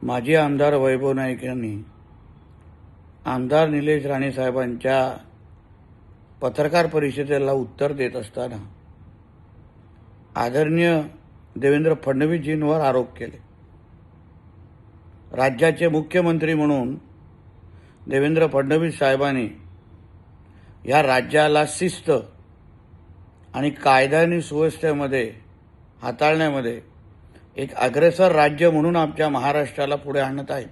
माजी आमदार वैभव नाईक यांनी आमदार निलेश राणे साहेबांच्या पत्रकार परिषदेला उत्तर देत असताना आदरणीय देवेंद्र फडणवीसजींवर आरोप केले। राज्याचे मुख्यमंत्री म्हणून देवेंद्र फडणवीस साहेबांनी या राज्याला शिस्त आणि कायदा आणि सुव्यवस्थेमध्ये हाताळण्यामध्ये एक अग्रेसर राज्य म्हणून आमच्या महाराष्ट्राला पुढे आणत आहेत।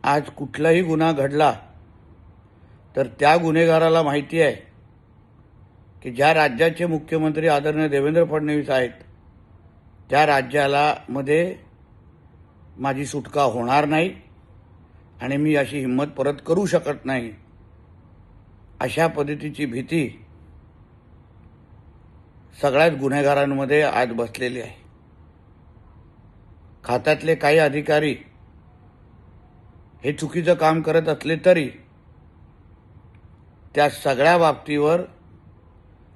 आज कुठलाही गुन्हा घडला तर त्या गुन्हेगाराला माहिती आहे की ज्या राज्याचे मुख्यमंत्री आदरणीय देवेंद्र फडणवीस आहेत त्या राज्याला मध्ये माझी सुटका होणार नाही आणि मी अशी हिंमत परत करू शकत नाही, अशा पद्धतीची भीती सगळ्याच गुन्हेगारांमध्ये आज बसलेली आहे। खात्यातले काही अधिकारी हे चुकीचं काम करत असले तरी त्या सगळ्या बाबतीवर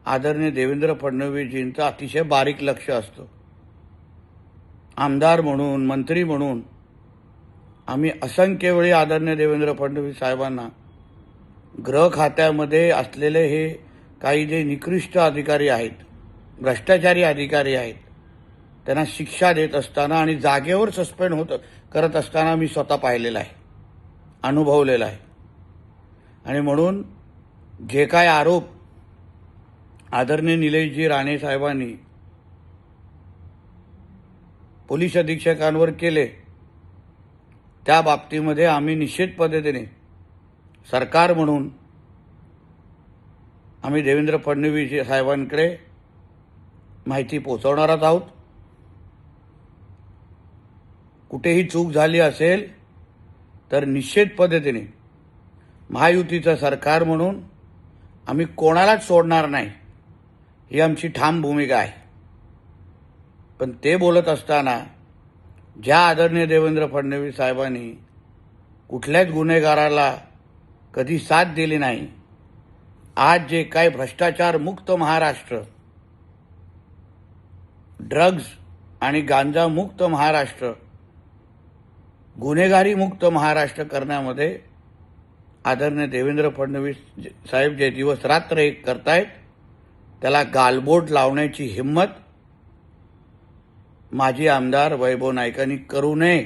आदरणीय देवेंद्र फडणवीसजींचं अतिशय बारीक लक्ष असतं। आमदार म्हणून, मंत्री म्हणून आम्ही असंख्य वेळी आदरणीय देवेंद्र फडणवीस साहेबांना गृह खात्यामध्ये असलेले हे काही जे निकृष्ट अधिकारी आहेत, भ्रष्टाचारी अधिकारी आहेत, त्यांना शिक्षा देत असताना आणि जागेवर सस्पेंड करत असताना मी स्वतः पाहिलेलं आहे, अनुभवलेलं आहे। आणि म्हणून जे काय आरोप आदरणीय निलेशजी राणे साहेबांनी पोलीस अधीक्षकांवर केले त्या बाबतीमध्ये आम्ही निश्चित पद्धतीने सरकार म्हणून आम्ही देवेंद्र फडणवीस साहेबांकडे माहिती पोहोचवणारच आहोत। कुठेही चूक झाली असेल तर निश्चित पद्धतीने महायुतीचं सरकार म्हणून आम्ही कोणालाच सोडणार नाही, ही आमची ठाम भूमिका आहे। पण ते बोलत असताना ज्या आदरणीय देवेंद्र फडणवीस साहेबांनी कुठल्याच गुन्हेगाराला कधी साथ दिली नाही, आज जे काही भ्रष्टाचार मुक्त महाराष्ट्र, ड्रग्ज आणि गांजा मुक्त महाराष्ट्र, गुन्हेगारी मुक्त महाराष्ट्र करण्यामध्ये आदरणीय देवेंद्र फडणवीस साहेब जे दिवस रात्र एक करतायत त्याला गालबोट लावण्याची हिंमत माजी आमदार वैभव नाईकांनी करू नये